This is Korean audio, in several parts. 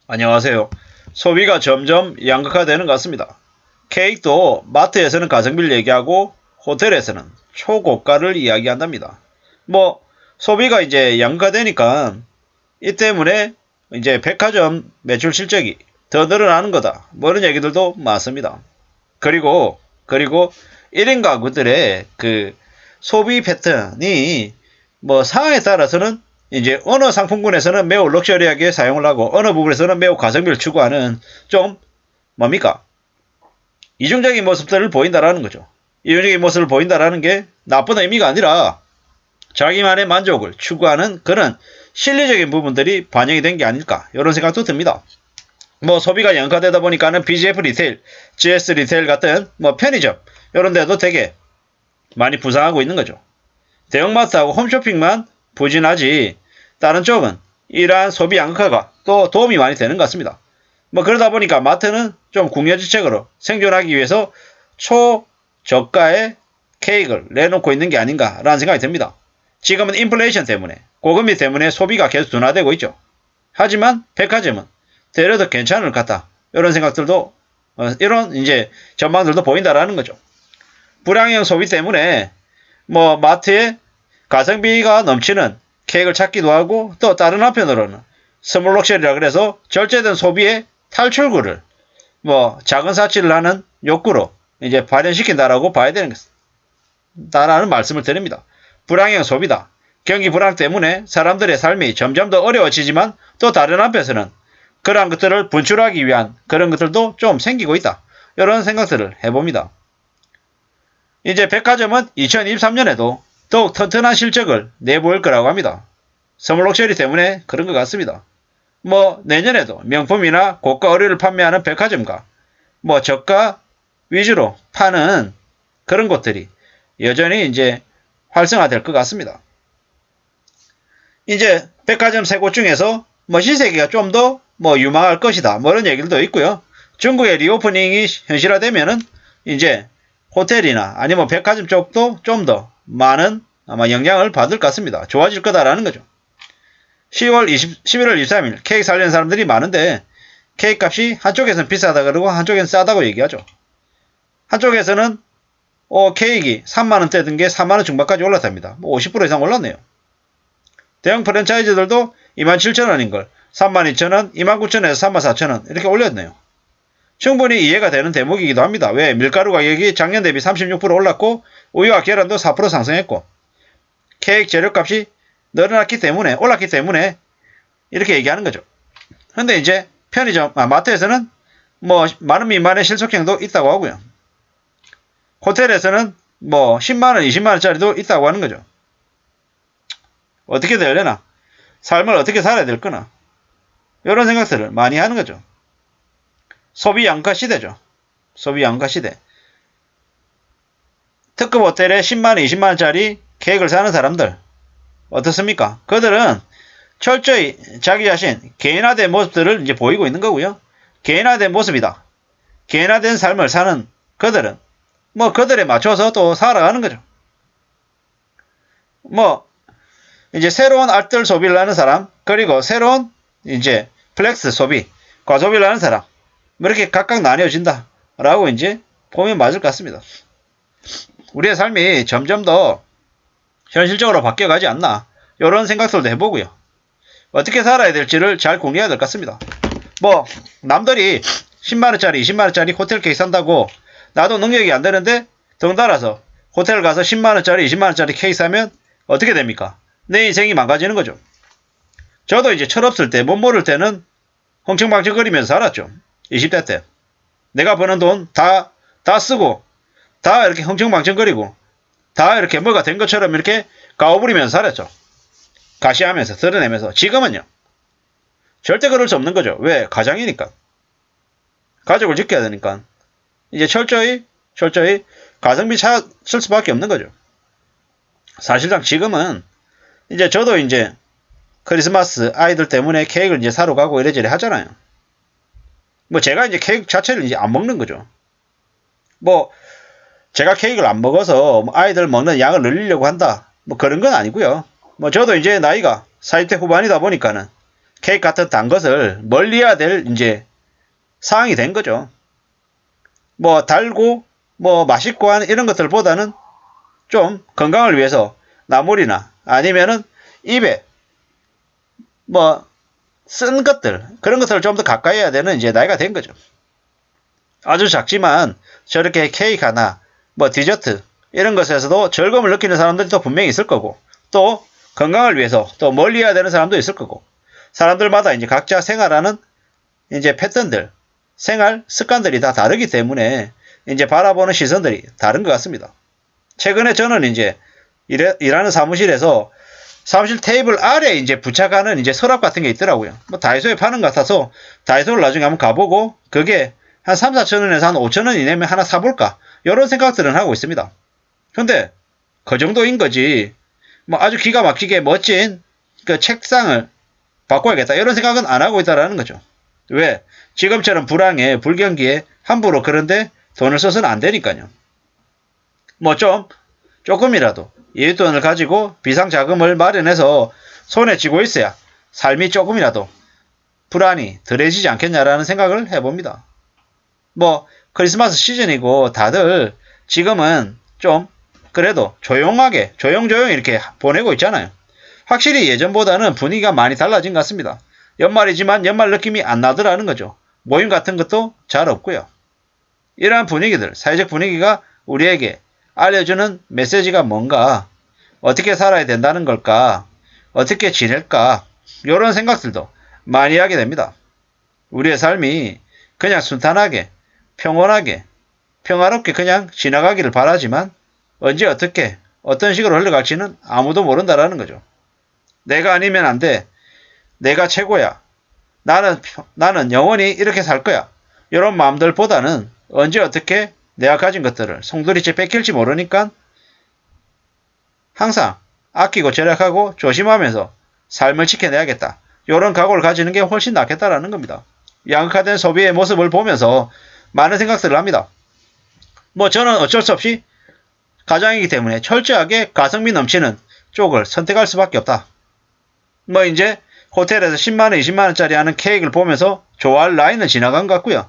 안녕하세요. 소비가 점점 양극화되는 것 같습니다. 케이크도 마트에서는 가성비를 얘기하고 호텔에서는 초고가를 이야기한답니다. 소비가 이제 양극화되니까 이 때문에 이제 백화점 매출 실적이 더 늘어나는 거다. 이런 얘기들도 많습니다. 그리고 1인 가구들의 그 소비 패턴이 상황에 따라서는 이제 어느 상품군에서는 매우 럭셔리하게 사용을 하고 어느 부분에서는 매우 가성비를 추구하는 좀 뭡니까? 이중적인 모습들을 보인다라는 거죠. 이중적인 모습을 보인다라는 게 나쁜 의미가 아니라 자기만의 만족을 추구하는 그런 실리적인 부분들이 반영이 된 게 아닐까 이런 생각도 듭니다. 소비가 양화되다 보니까는 BGF 리테일, GS 리테일 같은 편의점 이런 데도 되게 많이 부상하고 있는 거죠. 대형마트하고 홈쇼핑만 부진하지 다른 쪽은 이러한 소비 양극화가 또 도움이 많이 되는 것 같습니다. 그러다 보니까 마트는 좀 국려지책으로 생존하기 위해서 초저가의 케이크를 내놓고 있는 게 아닌가라는 생각이 듭니다. 지금은 인플레이션 때문에 고금리 때문에 소비가 계속 둔화되고 있죠. 하지만 백화점은 되려 더 괜찮을 것 같다. 이런 생각들도 이런 이제 전망들도 보인다라는 거죠. 불황형 소비 때문에 마트에 가성비가 넘치는 케이크를 찾기도 하고 또 다른 한편으로는 스몰 럭셔리라 그래서 절제된 소비의 탈출구를 작은 사치를 하는 욕구로 이제 발현시킨다라고 봐야 되는 것다라는 말씀을 드립니다. 불황형 소비다. 경기 불황 때문에 사람들의 삶이 점점 더 어려워지지만 또 다른 한편에서는 그러한 것들을 분출하기 위한 그런 것들도 좀 생기고 있다. 이런 생각들을 해봅니다. 이제 백화점은 2023년에도 더욱 튼튼한 실적을 내보일 거라고 합니다. 스몰 럭셔리 때문에 그런 것 같습니다. 내년에도 명품이나 고가 의류를 판매하는 백화점과 저가 위주로 파는 그런 곳들이 여전히 이제 활성화될 것 같습니다. 이제 백화점 세 곳 중에서 신세계가 좀 더 유망할 것이다. 이런 얘기들도 있고요. 중국의 리오프닝이 현실화되면은 이제 호텔이나 아니면 백화점 쪽도 좀 더 많은 아마 영향을 받을 것 같습니다. 좋아질 거다라는 거죠. 11월 23일 케이크 살리는 사람들이 많은데 케이크 값이 한쪽에서는 비싸다 그러고 한쪽에서는 싸다고 얘기하죠. 한쪽에서는 케이크가 3만원대던 게 4만원 중반까지 올랐답니다. 50% 이상 올랐네요. 대형 프랜차이즈들도 27,000원인 걸 32,000원, 29,000원에서 34,000원 이렇게 올렸네요. 충분히 이해가 되는 대목이기도 합니다. 왜? 밀가루 가격이 작년 대비 36% 올랐고 우유와 계란도 4% 상승했고 케이크 재료값이 올랐기 때문에 이렇게 얘기하는 거죠. 근데 이제 마트에서는 만원 미만의 실속형도 있다고 하고요. 호텔에서는 10만원, 20만원짜리도 있다고 하는 거죠. 어떻게 되려나? 삶을 어떻게 살아야 될 거나? 이런 생각들을 많이 하는 거죠. 소비 양가 시대죠. 소비 양가 시대. 특급 호텔에 10만원, 20만원짜리 케이크를 사는 사람들 어떻습니까? 그들은 철저히 자기 자신 개인화된 모습들을 이제 보이고 있는 거고요. 개인화된 모습이다. 개인화된 삶을 사는 그들은 그들에 맞춰서 또 살아가는 거죠. 이제 새로운 알뜰 소비를 하는 사람, 그리고 새로운 이제 플렉스 소비, 과소비를 하는 사람, 이렇게 각각 나뉘어진다. 라고 이제 보면 맞을 것 같습니다. 우리의 삶이 점점 더 현실적으로 바뀌어가지 않나. 이런 생각들도 해보고요. 어떻게 살아야 될지를 잘 공유해야 될 것 같습니다. 남들이 10만원짜리, 20만원짜리 호텔 케이크 산다고 나도 능력이 안 되는데 덩달아서 호텔 가서 10만원짜리, 20만원짜리 케이크 사면 어떻게 됩니까? 내 인생이 망가지는 거죠. 저도 이제 철없을 때, 못 모를 때는 흥청망청거리면서 살았죠. 20대 때. 내가 버는 돈 다 쓰고, 다 이렇게 흥청망청거리고, 다 이렇게 뭐가 된 것처럼 이렇게 가오부리면서 살았죠. 가시하면서, 드러내면서. 지금은요. 절대 그럴 수 없는 거죠. 왜? 가장이니까. 가족을 지켜야 되니까. 이제 철저히 가성비 찾을 수밖에 없는 거죠. 사실상 지금은 이제 저도 이제 크리스마스 아이들 때문에 케이크를 이제 사러 가고 이래저래 하잖아요. 제가 이제 케이크 자체를 이제 안 먹는 거죠. 제가 케이크를 안 먹어서 아이들 먹는 양을 늘리려고 한다. 그런 건 아니고요. 저도 이제 나이가 40대 후반이다 보니까는 케이크 같은 단 것을 멀리해야 될 이제 상황이 된 거죠. 뭐 달고 뭐 맛있고 하는 이런 것들보다는 좀 건강을 위해서 나물이나 아니면은 입에 뭐 쓴 것들 그런 것들을 좀 더 가까이 해야 되는 이제 나이가 된 거죠. 아주 작지만 저렇게 케이크 하나 뭐 디저트 이런 것에서도 즐거움을 느끼는 사람들이 또 분명히 있을 거고 또 건강을 위해서 또 멀리해야 되는 사람도 있을 거고 사람들마다 이제 각자 생활하는 이제 패턴들 생활 습관들이 다 다르기 때문에 이제 바라보는 시선들이 다른 것 같습니다. 최근에 저는 이제 일하는 사무실에서 사무실 테이블 아래에 이제 부착하는 이제 서랍 같은 게 있더라고요. 뭐 다이소에 파는 것 같아서 다이소를 나중에 한번 가보고 그게 한 3, 4천 원에서 한 5천 원 이내면 하나 사볼까? 이런 생각들은 하고 있습니다. 근데 그 정도인 거지. 뭐 아주 기가 막히게 멋진 그 책상을 바꿔야겠다. 이런 생각은 안 하고 있다라는 거죠. 왜? 지금처럼 불황에 불경기에 함부로 그런데 돈을 써서는 안 되니까요. 뭐 조금이라도 여윳돈을 가지고 비상자금을 마련해서 손에 쥐고 있어야 삶이 조금이라도 불안이 덜해지지 않겠냐라는 생각을 해봅니다. 뭐 크리스마스 시즌이고 다들 지금은 좀 그래도 조용하게 조용조용 이렇게 보내고 있잖아요. 확실히 예전보다는 분위기가 많이 달라진 것 같습니다. 연말이지만 연말 느낌이 안 나더라는 거죠. 모임 같은 것도 잘 없고요. 이러한 분위기들, 사회적 분위기가 우리에게 알려주는 메시지가 뭔가, 어떻게 살아야 된다는 걸까, 어떻게 지낼까, 이런 생각들도 많이 하게 됩니다. 우리의 삶이 그냥 순탄하게, 평온하게, 평화롭게 그냥 지나가기를 바라지만 언제 어떻게, 어떤 식으로 흘러갈지는 아무도 모른다라는 거죠. 내가 아니면 안 돼. 내가 최고야. 나는 영원히 이렇게 살 거야. 이런 마음들보다는 언제 어떻게 내가 가진 것들을 송두리째 뺏길지 모르니까 항상 아끼고 절약하고 조심하면서 삶을 지켜내야겠다. 이런 각오를 가지는 게 훨씬 낫겠다라는 겁니다. 양극화된 소비의 모습을 보면서 많은 생각들을 합니다. 뭐 저는 어쩔 수 없이 가장이기 때문에 철저하게 가성비 넘치는 쪽을 선택할 수밖에 없다. 뭐 이제 호텔에서 10만원, 20만원짜리 하는 케이크를 보면서 좋아할 라인을 지나간 것 같고요.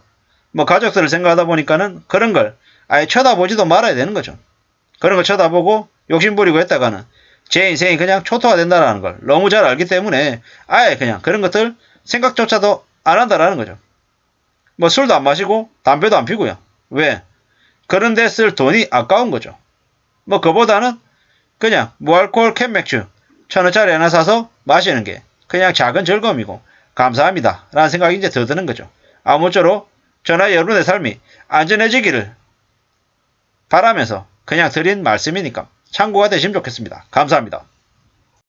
뭐 가족들을 생각하다 보니까는 그런 걸 아예 쳐다보지도 말아야 되는 거죠. 그런 걸 쳐다보고 욕심부리고 했다가는 제 인생이 그냥 초토화된다는 걸 너무 잘 알기 때문에 아예 그냥 그런 것들 생각조차도 안 한다라는 거죠. 뭐 술도 안 마시고 담배도 안 피고요. 왜? 그런 데 쓸 돈이 아까운 거죠. 뭐 그보다는 그냥 무알코올 캔 맥주 1,000원짜리 하나 사서 마시는 게 그냥 작은 즐거움이고 감사합니다 라는 생각이 이제 더 드는 거죠. 아무쪼록 저나 여러분의 삶이 안전해지기를 바라면서 그냥 드린 말씀이니까 참고가 되시면 좋겠습니다. 감사합니다.